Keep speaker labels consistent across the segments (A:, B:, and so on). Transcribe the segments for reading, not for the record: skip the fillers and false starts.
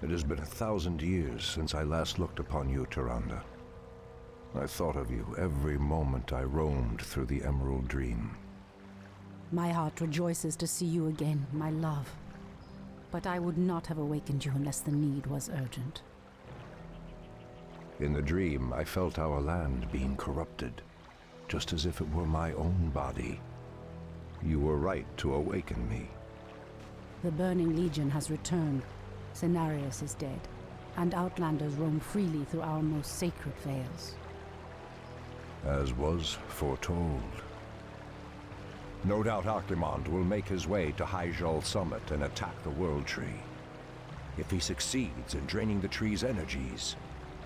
A: It has been 1,000 years since I last looked upon you, Tyrande. I thought of you every moment I roamed through the Emerald Dream.
B: My heart rejoices to see you again, my love. But I would not have awakened you unless the need was urgent.
A: In the dream, I felt our land being corrupted, just as if it were my own body. You were right to awaken me.
B: The Burning Legion has returned. Cenarius is dead, and Outlanders roam freely through our most sacred vales.
A: As was foretold. No doubt Archimonde will make his way to Hyjal Summit and attack the World Tree. If he succeeds in draining the tree's energies,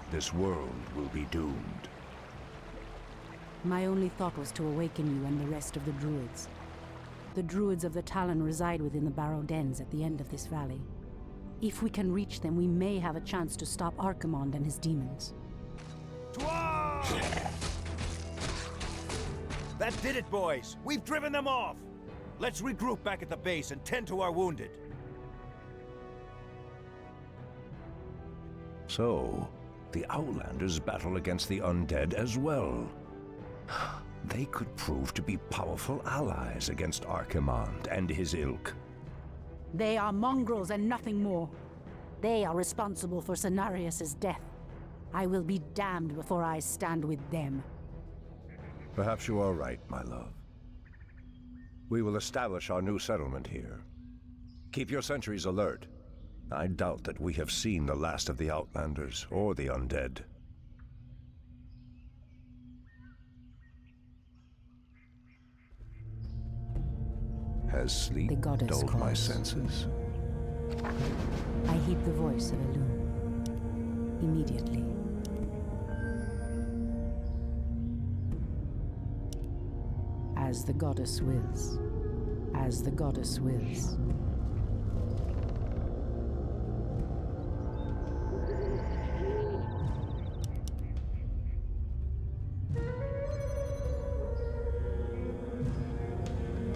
A: this world will be doomed.
B: My only thought was to awaken you and the rest of the Druids. The Druids of the Talon reside within the Barrow Dens at the end of this valley. If we can reach them, we may have a chance to stop Archimonde and his demons.
C: That did it, boys! We've driven them off! Let's regroup back at the base and tend to our wounded.
A: So, the Outlanders battle against the undead as well. They could prove to be powerful allies against Archimonde and his ilk.
B: They are mongrels and nothing more. They are responsible for Cenarius' death. I will be damned before I stand with them.
A: Perhaps you are right, my love. We will establish our new settlement here. Keep your sentries alert. I doubt that we have seen the last of the Outlanders or the undead. Has sleep
B: The goddess
A: dulled my
B: calls.
A: senses?
B: I heed the voice of Elune. Immediately. As the goddess wills. As the goddess wills.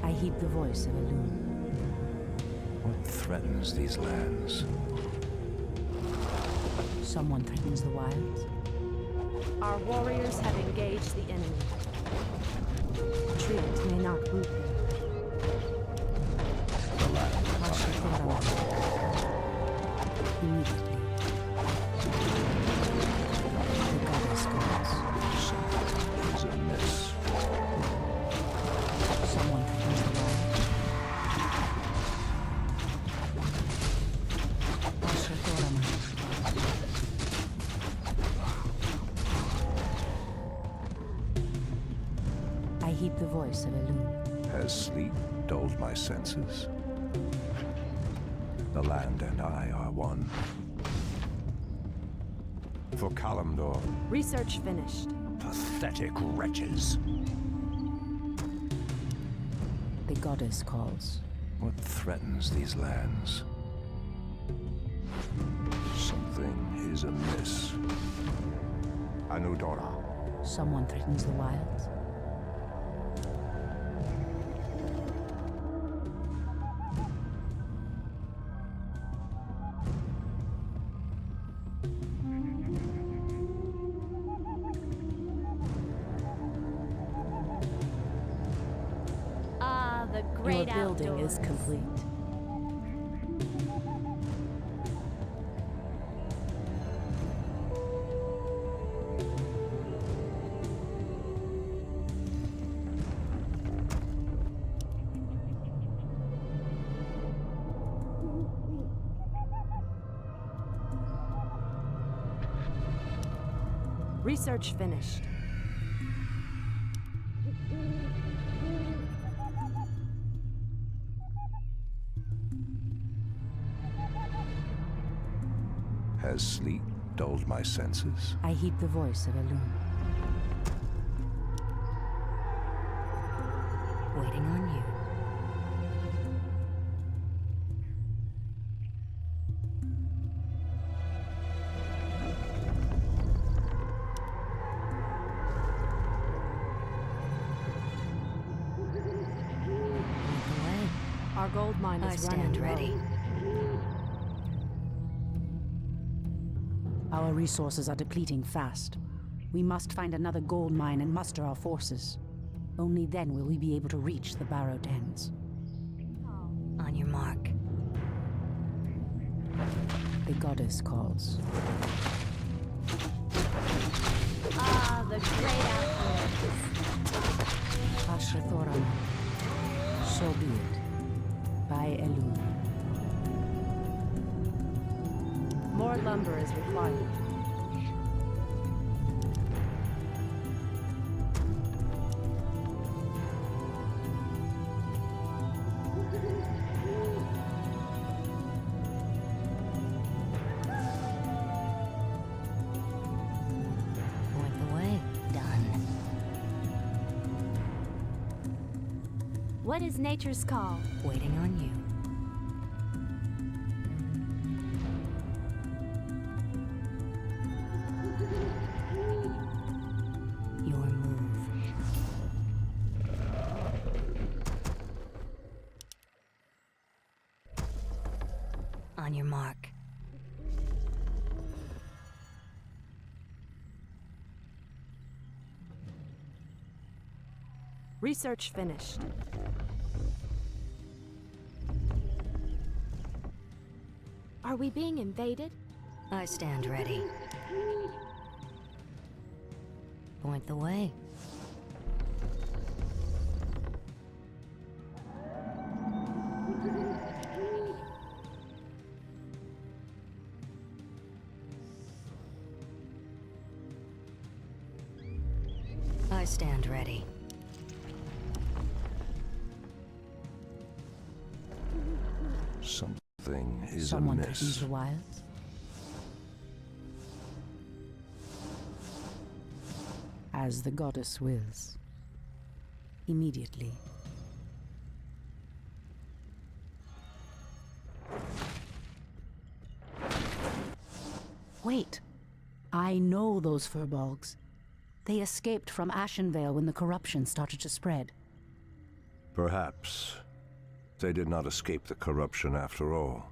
B: I heed the voice of Elune.
A: What threatens these lands?
B: Someone threatens the wilds.
D: Our warriors have engaged the enemy.
B: Treant may not root them. Immediately. The goddess calls.
A: Something is amiss.
B: Someone threatens the wild. I heed the voice of Elune.
A: Has sleep dulled my senses? The land and I are one. For Kalimdor,
D: Research finished.
A: pathetic wretches.
B: The goddess calls.
A: What threatens these lands? Something is amiss. Anudora.
B: Someone threatens the wilds.
D: The
B: Your
D: great
B: building
D: outdoors.
B: is complete.
D: Research finished.
A: Has sleep dulled my senses?
B: I heed the voice of Elune. Waiting on you.
D: Our gold mine is
E: I
D: running
E: stand
D: low.
E: ready.
B: Our resources are depleting fast. We must find another gold mine and muster our forces. Only then will we be able to reach the Barrow Dens.
E: On your mark.
B: The goddess calls.
D: Ah, the great outlaws.
B: Ashrathoram. So be it. By Elun.
D: More lumber is required.
E: Point the way. Done.
D: What is nature's call?
E: Waiting on you. Your move. On your mark.
D: Research finished. Are we being invaded?
E: I stand ready. Point the way. I stand ready.
A: Something is
B: Someone threatens
A: amiss.
B: the wilds. As the goddess wills. Immediately. Wait. I know those furbolgs. They escaped from Ashenvale when the corruption started to spread.
A: Perhaps they did not escape the corruption after all.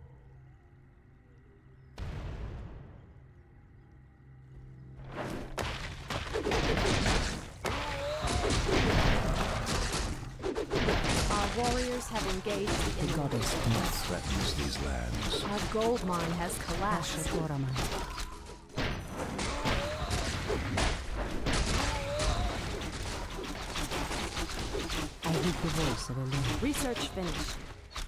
D: Our warriors have engaged the
B: The
D: enemy.
B: goddess
A: What threatens these lands?
D: Our gold mine has collapsed.
B: Ashrathoraman. I heed the voice of Elun.
D: Research finished.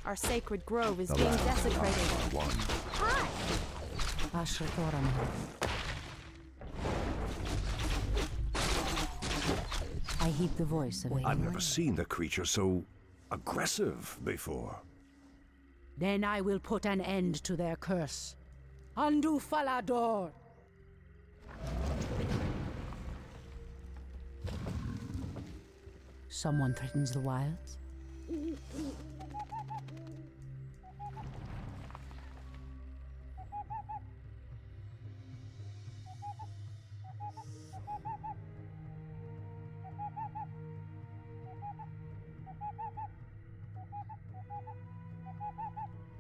D: Our sacred grove is
A: The
D: being
A: land and I
D: desecrated.
A: are one.
D: Hi!
B: Ashrathoraman. I heed the voice of
E: Wait.
A: I've
B: Elun.
A: never seen the creature so aggressive before.
B: Then I will put an end to their curse. Undo Falador! Someone threatens the wilds?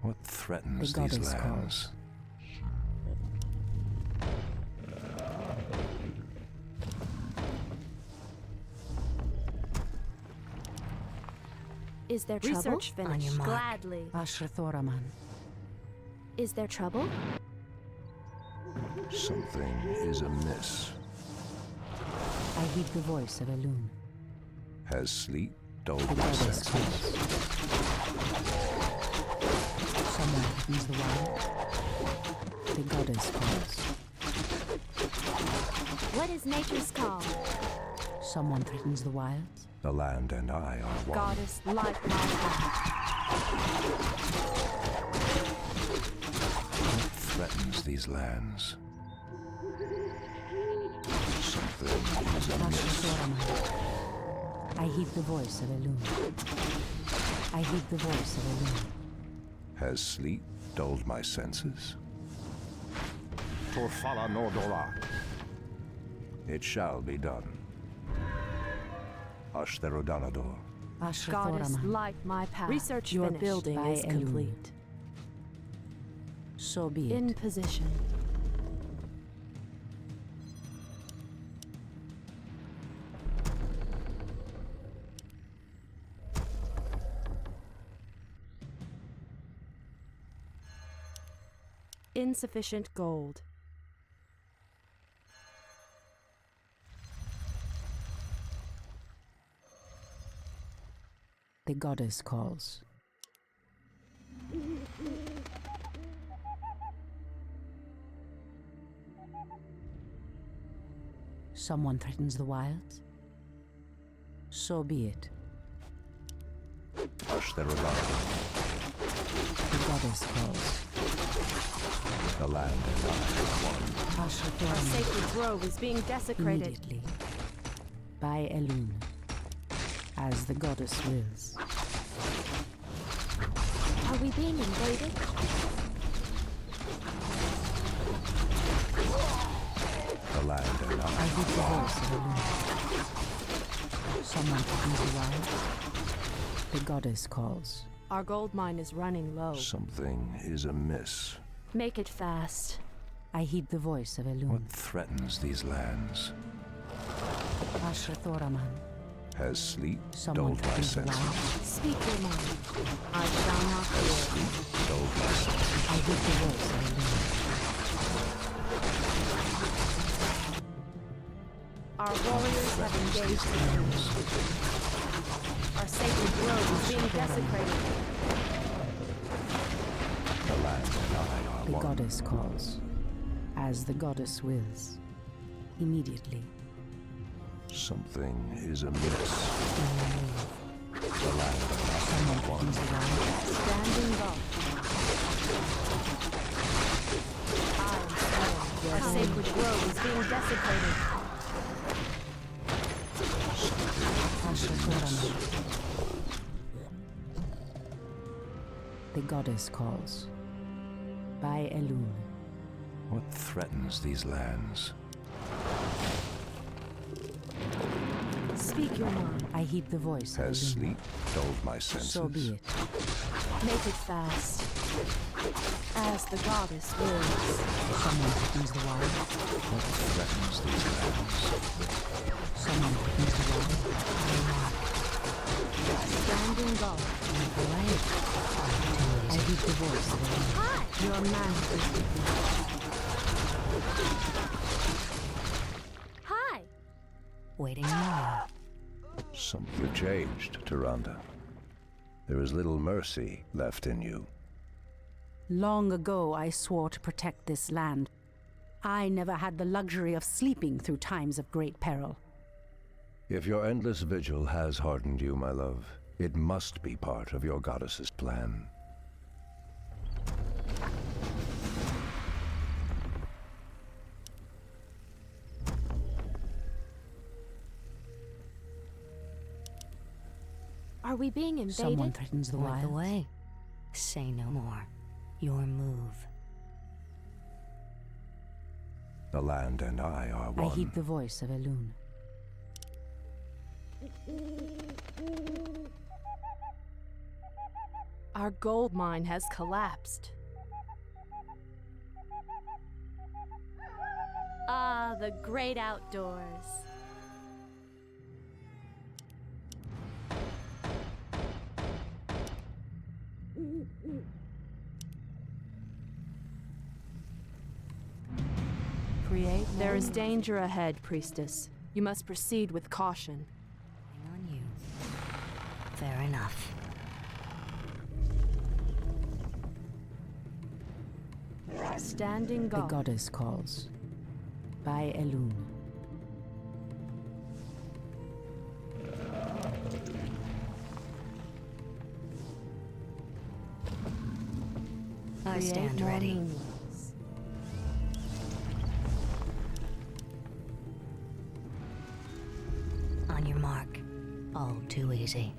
A: What threatens
B: The
A: these
B: goddess
A: lands?
B: calls.
D: Is there trouble? Research
E: On
D: finished.
E: your mark.
D: Gladly.
B: Ashrathoraman.
D: Is there trouble?
A: Something is amiss.
B: I heed the voice of Elun.
A: Has sleep dulled
B: The
A: my
B: goddess
A: senses?
B: calls. Someone threatens the wild. The goddess calls.
D: What is nature's call?
B: Someone threatens the wilds.
A: The land and I are one.
D: Goddess, light my path.
A: What threatens these lands? Something is amiss.
B: Ashrathoraman. I heed the voice of Elun. I heed the voice of Elun.
A: Has sleep dulled my senses? Torfala Nordora. It shall be done. Ashtherodanador.
D: Goddess,
B: Ashrathoraman.
D: light my path. Research
B: Your
D: finished.
B: building
D: By
B: is
D: Elun.
B: complete. So be it.
D: In position. insufficient gold.
B: The goddess calls. Someone threatens the wilds? So be it.
A: Hush their regard.
B: The goddess calls.
A: The land and I are one.
B: Hush
D: Our
B: Adorn
D: sacred grove is being desecrated.
B: immediately. By Elune. As the goddess wills.
D: Are we being invaded?
A: The land and
B: I
A: I
B: hear the
A: are one.
B: voice of Elune. Someone threatens the wilds? The goddess calls.
D: Our gold mine is running low.
A: Something is amiss.
D: Make it fast.
B: I heed the voice of Elune.
A: What threatens these lands?
B: Asher Thoraman.
A: Has sleep
B: Someone
A: dulled my
B: threatens the
A: senses?
B: wilds?
D: Speak your mind. I shall not
A: Has
D: fear.
A: sleep dulled my senses?
B: I heed the voice of Elune.
D: Our warriors have engaged the enemy. Our sacred grove is being desecrated.
A: The land and I are
B: The
A: one.
B: goddess calls. As the goddess wills. Immediately.
A: Something is amiss. The land and I
B: Someone
A: are one.
B: threatens the wilds?
D: Standing guard. I am slain. Our sacred grove is being desecrated.
B: Asher Thoraman. The goddess calls. By Elune.
A: What threatens these lands?
D: Speak your mind.
B: I heed the voice of
A: Has
B: Elune.
A: sleep dulled my senses?
B: So be it.
D: Make it fast. As the goddess wills.
B: Someone threatens the wilds?
A: What threatens these lands?
B: Someone threatens the wilds?
D: Standing guard.
B: I heed the voice of Elune.
D: Hi! Your master. Hi!
E: Waiting now.
A: Something changed, Tyrande. There is little mercy left in you.
B: Long ago, I swore to protect this land. I never had the luxury of sleeping through times of great peril.
A: If your endless vigil has hardened you, my love, it must be part of your goddess's plan.
D: Are we being invaded?
B: Someone threatens the
E: Point the
B: wilds?
E: way. Say no more. Your move.
A: The land and I are
B: I
A: one.
B: heed the voice of Elune.
D: Our gold mine has collapsed. Ah, the great outdoors.
B: Create.
D: There is danger ahead, priestess. You must proceed with caution.
E: Hang on you. Fair enough.
D: Standing
B: The
D: guard.
B: goddess calls. By Elune.
E: I stand ready.
D: Meanings.
E: On your mark. All too easy.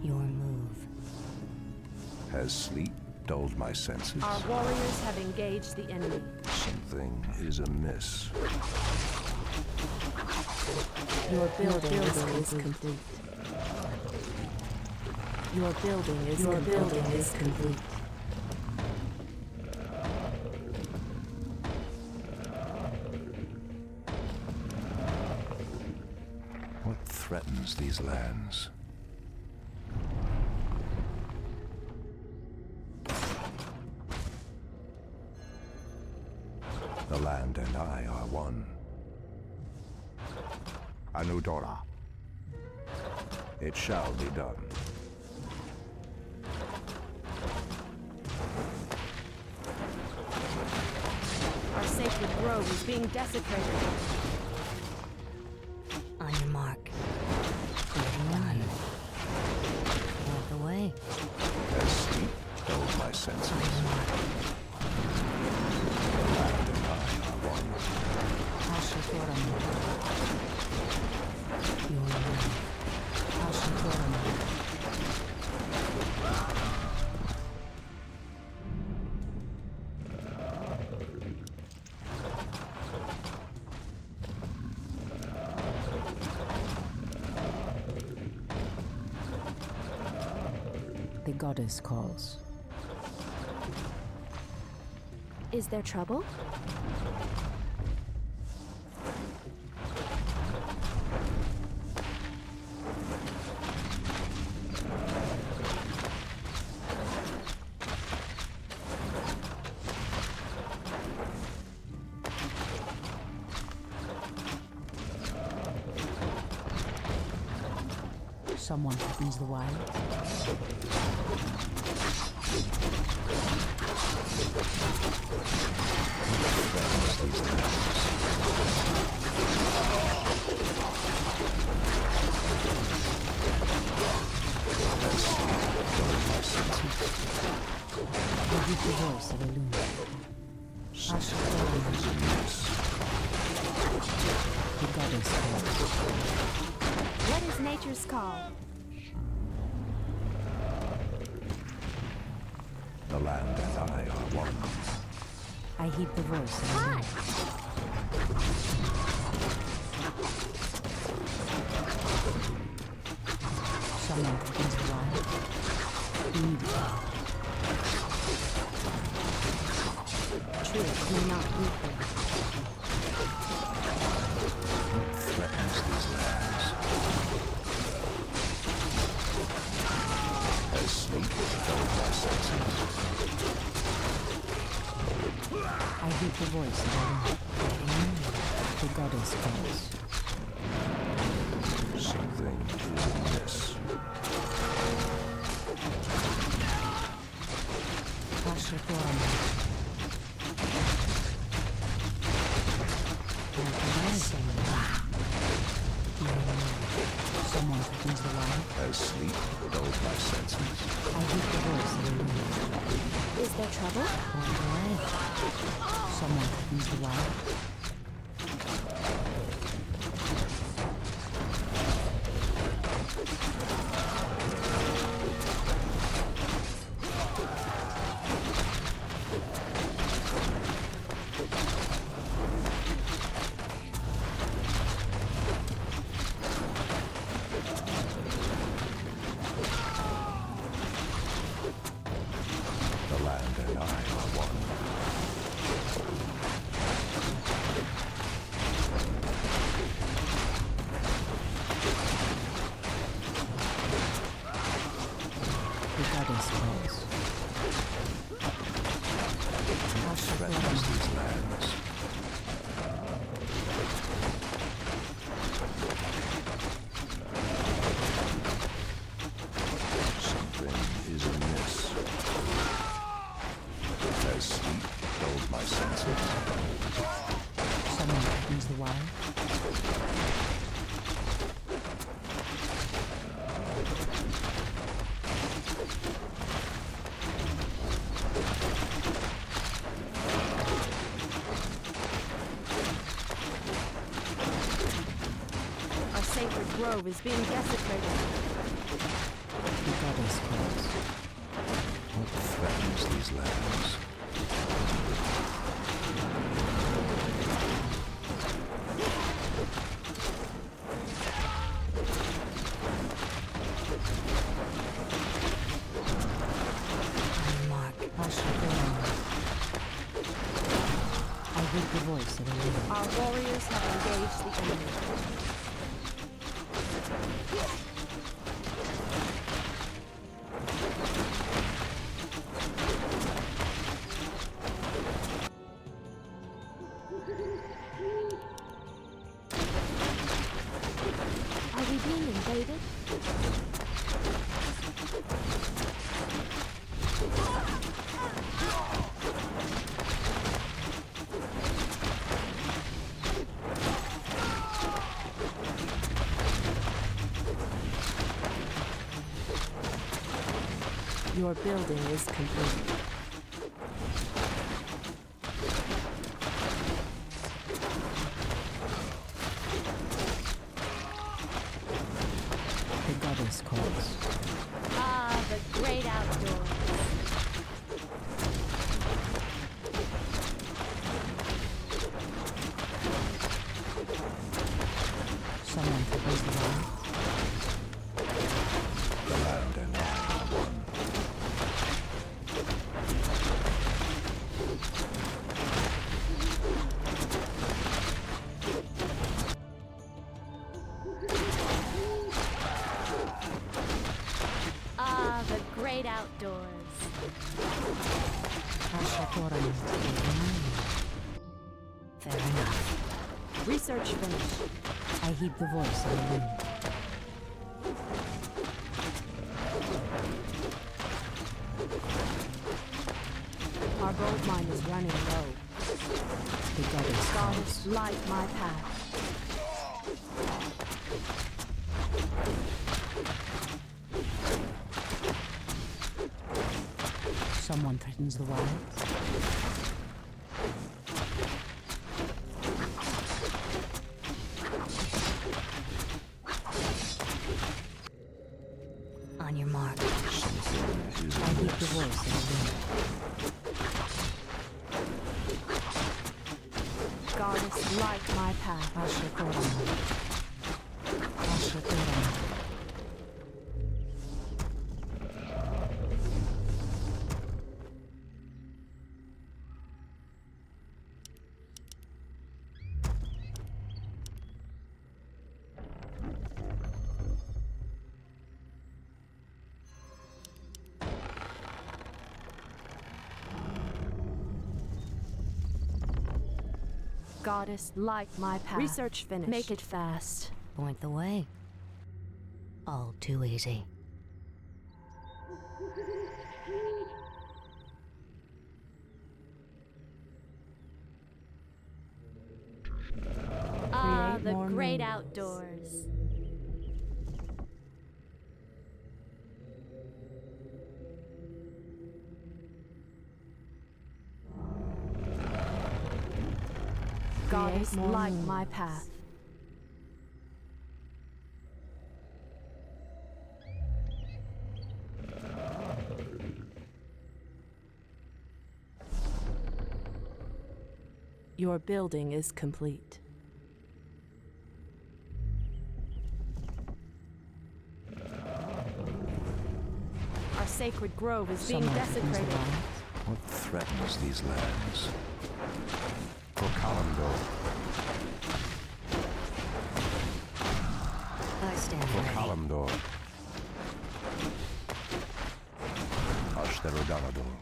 E: Your move.
A: Has sleep dulled my senses?
D: Our warriors have engaged the enemy.
A: Something is amiss.
D: Your building is complete. Your building is complete.
A: What threatens these lands? The land and I are one. Anudora. It shall be done.
D: Our sacred grove is being desecrated.
E: On your mark. Getting done. Walk away.
A: As sleep held my senses.
E: On your mark.
A: The land and I are one.
E: Your will.
B: The goddess calls.
D: Is there trouble?
B: Someone threatens the wild. I hear the voice of a loon. The goddess calls.
D: What is nature's call?
A: The land and I are one.
B: I heed the voice of a
D: Hi!
B: loon. Someone threatens the wild. Immediately.
D: Truth may not weaken.
A: Threatens these lands. As sleep held my senses.
B: I heed the voice of a loon. The goddess calls.
A: Something is amiss.
B: Asher Thorn. Someone threatens the wild.
A: As sleep dulled my senses.
B: I heed the voice of a loon.
D: Is there trouble?
B: Walk away. Someone threatens the wild.
A: The land and I are one.
B: The goddess calls. Asher
A: Threatens
B: Thorn.
A: these lands. Something is amiss. As sleep dulled my senses.
B: Someone threatens the wild.
D: Our sacred grove is being desecrated.
B: The goddess calls.
A: What threatens these lands?
E: On your mark.
B: Asher Thorn. I heed the voice of a loon.
D: Our warriors have engaged the enemy. invaded?
B: Your building is complete. The goddess calls.
D: Ah, the great outdoors.
B: Someone propose the line.
A: The land and I are one.
D: Ah, the great outdoors.
E: Fair enough.
D: Research finished.
B: I heed the voice of the wind.
D: Our gold mine is running low.
B: The goddess calls.
D: Goddess, light my path.
B: Someone threatens the wilds.
E: On your mark.
A: Something is
B: I heed the
A: amiss.
B: voice of the wind.
D: Goddess, light my path.
B: Ashakorama. Ashakorama.
D: Goddess, light my path. Research finished. Make it fast.
E: Point the way. All too easy.
D: Ah,
B: Create
D: the
B: more
D: great
B: moons.
D: outdoors. Goddess,
B: more
D: light
B: moons.
D: my path.
F: Your building is complete.
D: Our sacred grove is being
B: Someone threatens the
D: desecrated.
B: wilds.
A: What threatens these lands? For Kalimdor,
E: I stand
A: for
E: ready.
A: Kalimdor. Ashtherodanador.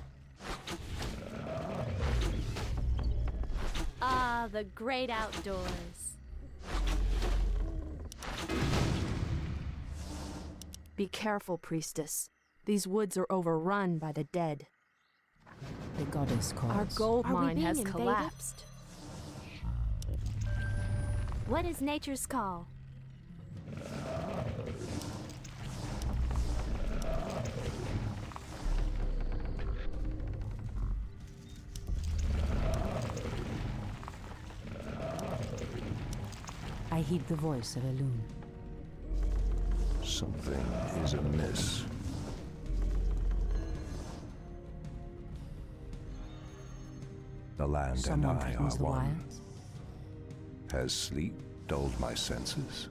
D: Ah, the great outdoors.
F: Be careful, priestess. These woods are overrun by the dead.
B: The goddess calls.
F: Our gold
D: Are we
F: mine
D: being
F: has
D: invaded?
F: collapsed.
D: What is nature's call?
B: I heed the voice of Elune.
A: Something is amiss. The land
B: Someone
A: and I are
B: threatens the
A: one.
B: wilds.
A: Has sleep dulled my senses?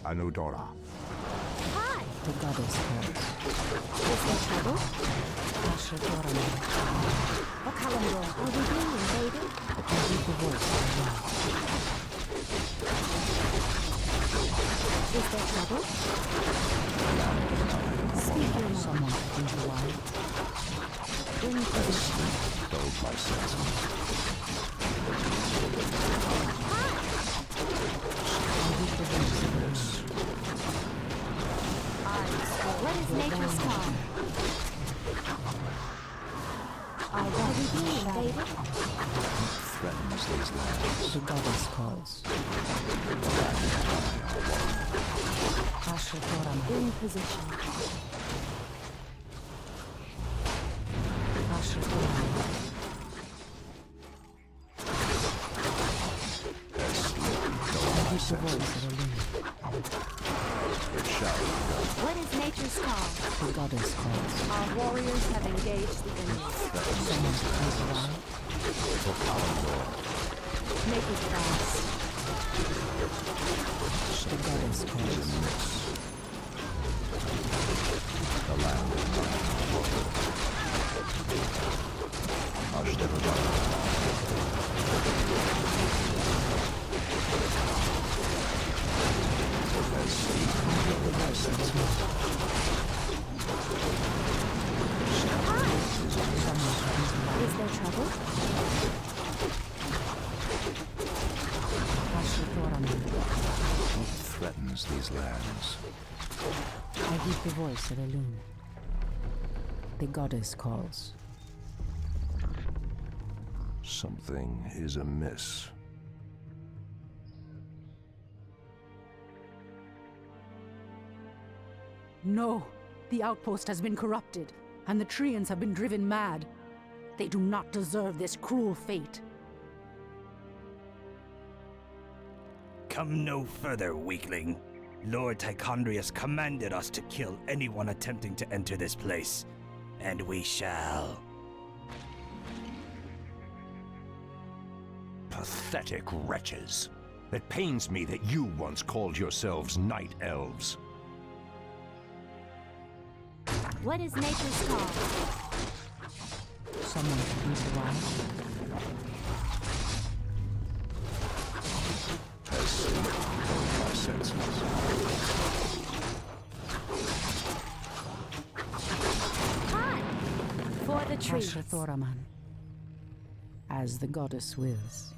A: Anudora.
D: Hi!
B: The goddess calls.
D: Is there trouble?
B: Ashakorama.
D: Okalamdor, are we being invaded?
B: I heed the voice of the wild.
D: Is there trouble? Speak your mind.
B: Someone threatens the wilds.
D: In position.
A: Dulled my senses.
B: I heed the voice of the wild.
D: nature's call? Are we being invaded?
A: Threatens these lands.
B: The goddess calls.
F: In position.
A: The voice of a loon. It shall be done.
D: What is nature's call?
B: The goddess calls.
D: Our warriors have engaged the enemy.
B: Someone plays around.
A: For Palador,
D: Make it fast.
B: The goddess
A: is
B: calls.
A: in this. The land of
D: Is there trouble?
A: what threatens these lands.
B: I heed the voice of a loon. The goddess calls.
A: Something is amiss.
B: No! The outpost has been corrupted, and the Treants have been driven mad. They do not deserve this cruel fate.
G: Come no further, weakling. Lord Tichondrius commanded us to kill anyone attempting to enter this place, and we shall.
A: Pathetic wretches. It pains me that you once called yourselves night elves.
D: What is nature's call?
B: Someone comes around.
A: Has sleep dulled my senses.
D: Hi! For the trees.
B: Thoraman. As the goddess wills.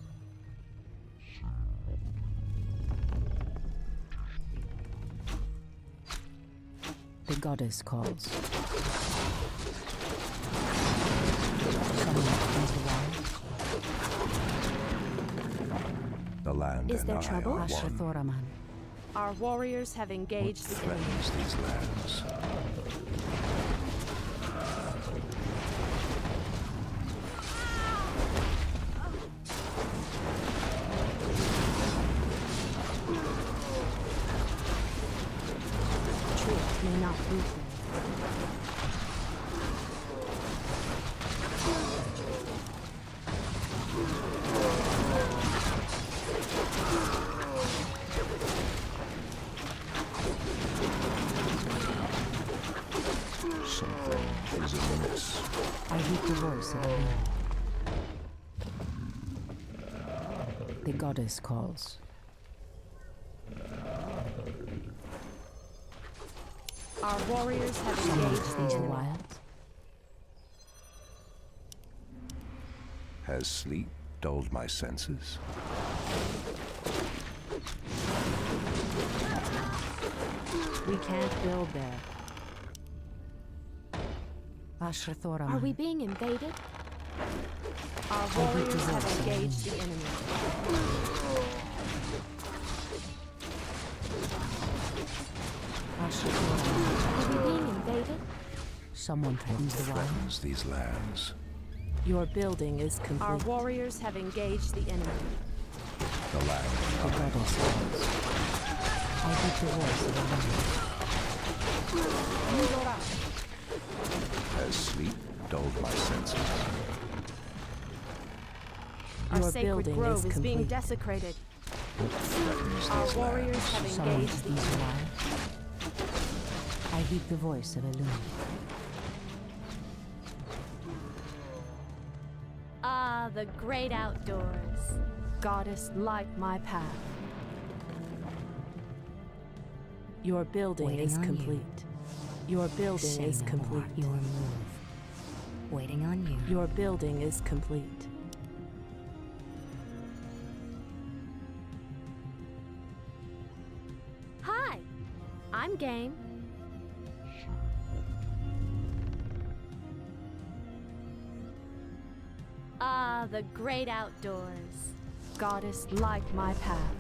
B: The goddess calls. Someone comes around.
A: The land
D: Is
A: and
D: there
A: I
D: trouble?
A: are one.
B: Thoraman.
D: Our warriors have engaged the enemy.
A: Threatens these lands.
B: Truth may not be there.
A: Something is amiss.
B: I heed the voice of a loon. The goddess calls.
D: Our warriors have engaged the
B: These
D: enemy.
B: wild.
A: Has sleep dulled my senses?
B: We can't build there. Ashrathoraman.
D: Are we being invaded? Our warriors have engaged the enemy. Are we being invaded?
B: Someone threatens the wild.
A: Threatens these lands.
F: Your building is complete.
D: Our warriors have engaged the enemy.
A: The land
B: The goddess calls. I heed the voice of a loon.
A: has sleep dulled my senses.
D: Our
F: Your
D: sacred
F: building
D: grove
F: is
D: is being
F: complete.
D: desecrated.
A: Threatens
D: Our
A: these
D: warriors
A: lands.
D: have
B: Someone
D: engaged the
B: threatens the
D: enemy.
B: wild. I heed the voice of a loon.
D: Ah, the great outdoors.
F: Goddess, light my path. Your building
E: Waiting
F: is
E: on you.
F: complete. Your building
E: Say
F: is
E: no
F: complete.
E: more. Your move. Waiting on you.
F: Your building is complete.
D: Hi, I'm game. Ah, the great outdoors.
F: Goddess, light my path.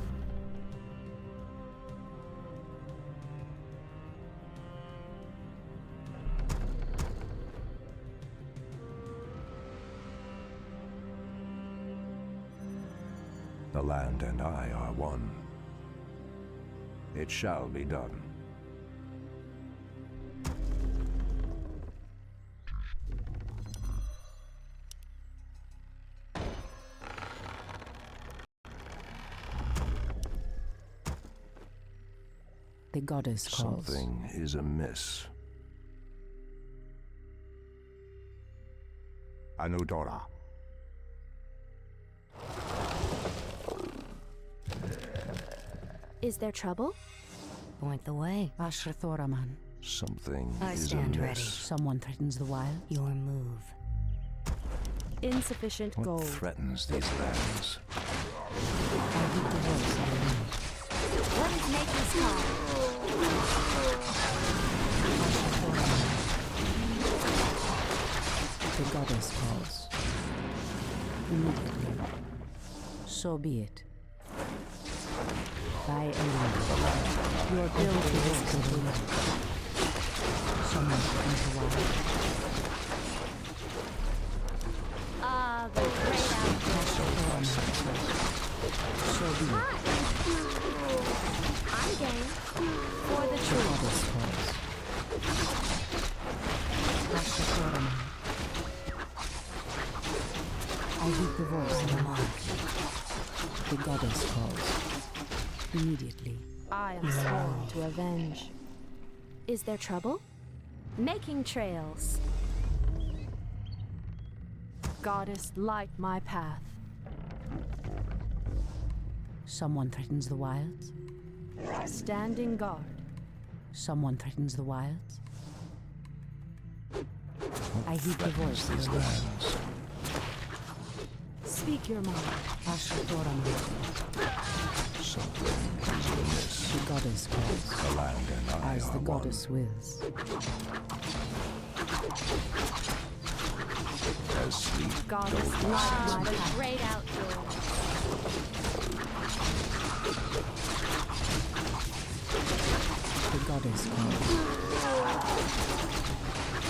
A: The land and I are one. It shall be done.
B: The goddess calls.
A: Something is amiss. Anudora.
D: Is there trouble?
E: Point the way.
B: Ashrathoraman.
A: Something
E: I
A: is
E: stand
A: amiss.
E: ready.
B: Someone threatens the wild.
E: Your move.
D: Insufficient
A: What
D: gold.
A: threatens these lands?
B: I heed the voice of the wind.
D: What is nature's call?
B: The goddess calls. Immediately. So be it. By Elena, your build is complete. Someone threatens the wild.
D: Ah, the great outdoors.
B: So be it.
D: Hi! I'm game. For the
B: The
D: truth.
B: goddess calls. Ashrathoraman. I heed the voice of the monk. The goddess calls. Immediately.
F: I am sworn to avenge.
D: Is there trouble? Making trails.
F: Goddess, light my path.
B: Someone threatens the wilds.
F: Standing guard.
B: Someone threatens the wilds. I heed the voice of
A: These
B: the wind.
A: lands.
F: Speak your mind.
B: Ashrathoraman.
A: Something is amiss.
B: The goddess calls.
A: The land and I
B: As
A: are
B: the
A: one.
B: goddess wills.
A: As sleep
F: Goddess,
A: goes
F: light
D: Ah,
F: my
D: the
F: path.
D: great outdoors.
B: The goddess calls.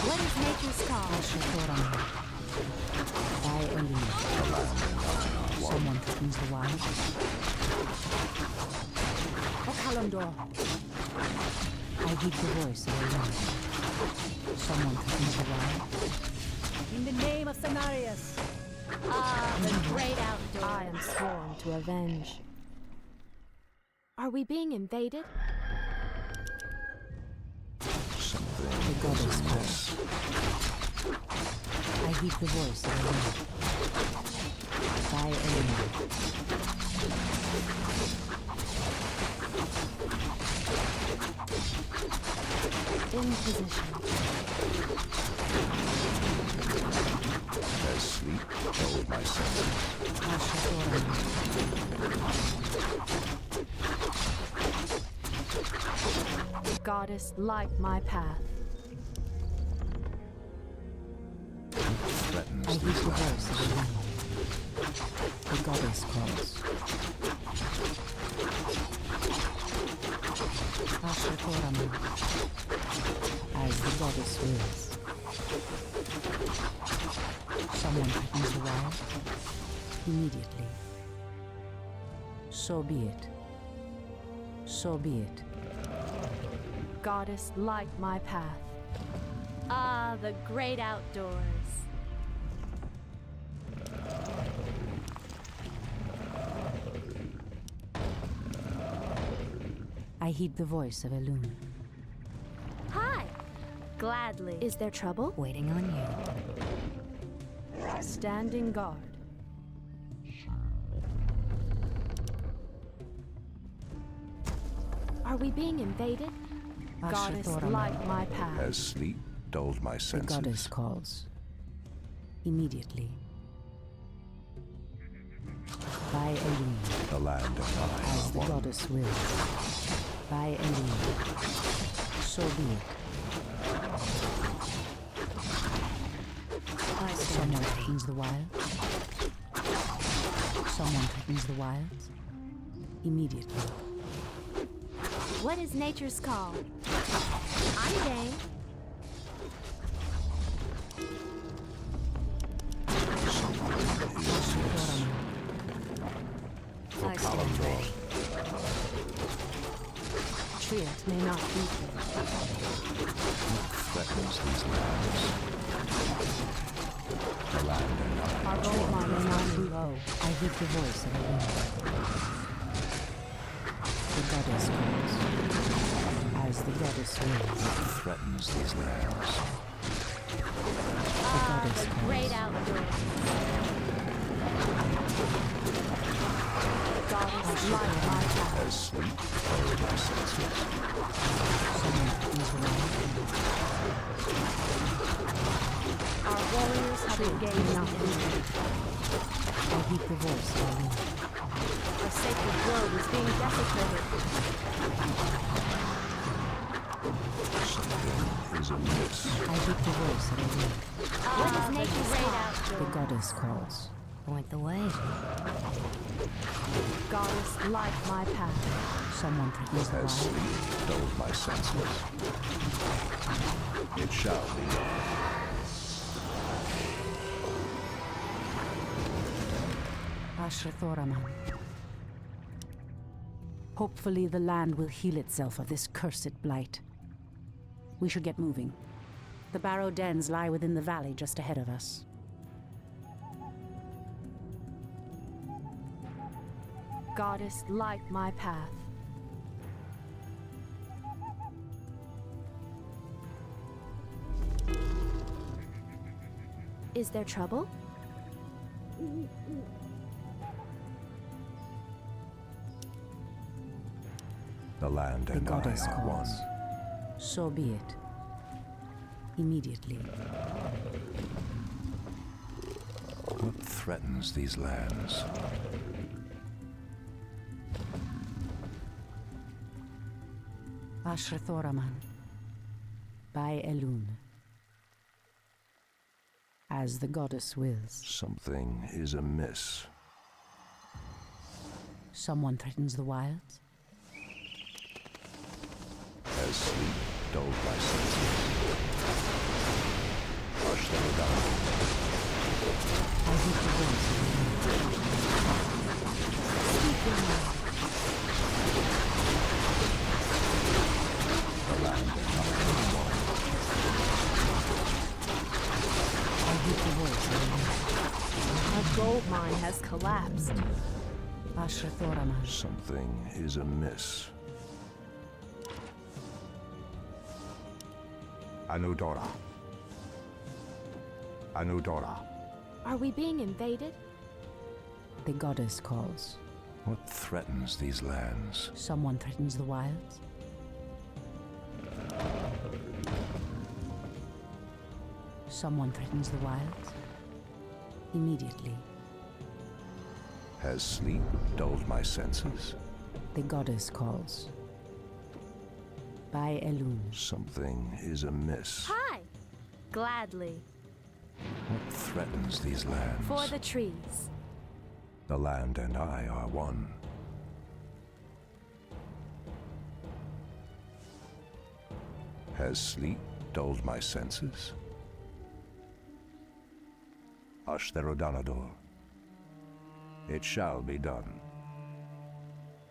D: What is nature's call?
B: Ashrathoraman. By Elena. Someone threatens the wild. Okalandor. I heed the voice of Elena. Someone threatens the wild.
F: In the name of Cenarius,
D: Ah, the great outdoors.
F: I am sworn to avenge.
D: Are we being invaded?
A: something
B: The
A: is
B: goddess
A: amiss.
B: I heed the voice of Elena. By Elena.
D: In position.
A: As sleep dulled my senses.
B: Ashrathoraman.
F: Goddess, light my path.
A: Threatens
B: I heed
A: these
B: the
A: lands.
B: voice of Elena. The goddess calls. Ashrathoraman. As the goddess wills. Someone threatens the wild. Immediately. So be it. So be it.
F: Goddess, light my path.
D: Ah, the great outdoors.
B: I heed the voice of Elune.
D: Hi! Gladly. Is there trouble?
E: Waiting on you.
F: Standing guard.
D: Are we being invaded?
F: Goddess,
B: Ashrathoraman.
F: light my path.
A: As sleep dulled my
B: The
A: senses.
B: goddess calls. Immediately. By Elune.
A: The land and I
B: As
A: are
B: the
A: one.
B: goddess wills. By Elune. So be it.
E: I stand
B: Someone
E: ready.
B: threatens the wild. Someone threatens the wilds. Immediately.
D: What is nature's call? I'm game.
A: For
E: I stand
A: Kalimdor.
E: ready.
B: Triot may not be here.
A: Threatens these lands. The land and I.
B: Our gold mine may not be low. I hear the voice of a wind. The goddess calls. As the goddess wills.
A: Threatens these lands.
B: The goddess
D: The
B: calls.
D: great outdoors. Goddess, light my path.
A: As sleep held my senses.
B: Someone threatens the wild.
D: Our warriors have engaged
B: Not
D: the
B: be
D: enemy.
B: here. I hear the voice of a wind.
D: Our sacred grove is being desecrated.
A: Something is amiss.
B: I hear the voice of a wind.
D: What is nature's
B: The
D: call?
B: goddess calls.
E: Point the way.
D: Goddess, light my path.
B: Someone threatens the
A: As
B: wild.
A: sleep dulled my senses. It shall be done.
B: Ashrathoraman. Hopefully the land will heal itself of this cursed blight. We should get moving. The barrow dens lie within the valley just ahead of us.
D: Goddess, light my path. Is there trouble?
A: The land
B: The
A: and I
B: goddess
A: are one.
B: calls. So be it. Immediately.
A: What threatens these lands?
B: Ashrathoraman. By Elun. As the goddess wills.
A: Something is amiss.
B: Someone threatens the wilds.
A: As sleep dulled my senses. Hush them down.
B: I hear the voice of
A: The land and I are one.
B: I hear the voice of
D: Our gold mine has collapsed.
B: Ashrathoraman.
A: Something is amiss. Anudora. Anudora.
D: Are we being invaded?
B: The goddess calls.
A: What threatens these lands?
B: Someone threatens the wilds. Someone threatens the wilds. Immediately.
A: Has sleep dulled my senses?
B: The goddess calls. By Elun.
A: Something is amiss.
D: Hi! Gladly.
A: What threatens these lands?
D: For the trees.
A: The land and I are one. Has sleep dulled my senses? Ashtherodanador. It shall be done.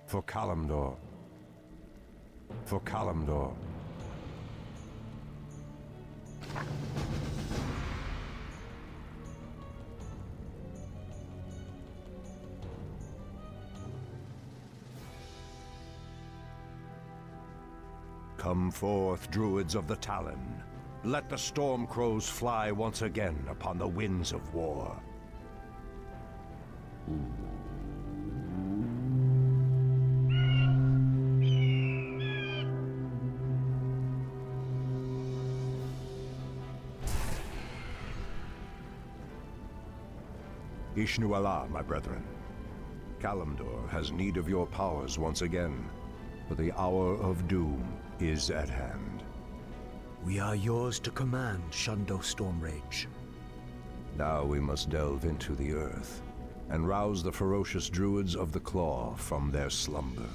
A: For Kalimdor. For Kalimdor. Come forth, Druids of the Talon. Let the storm crows fly once again upon the winds of war. Ishnu Allah, my brethren. Kalimdor has need of your powers once again, for the hour of doom is at hand.
H: We are yours to command, Shundo Stormrage.
A: Now we must delve into the earth. and rouse the ferocious Druids of the Claw from their slumber.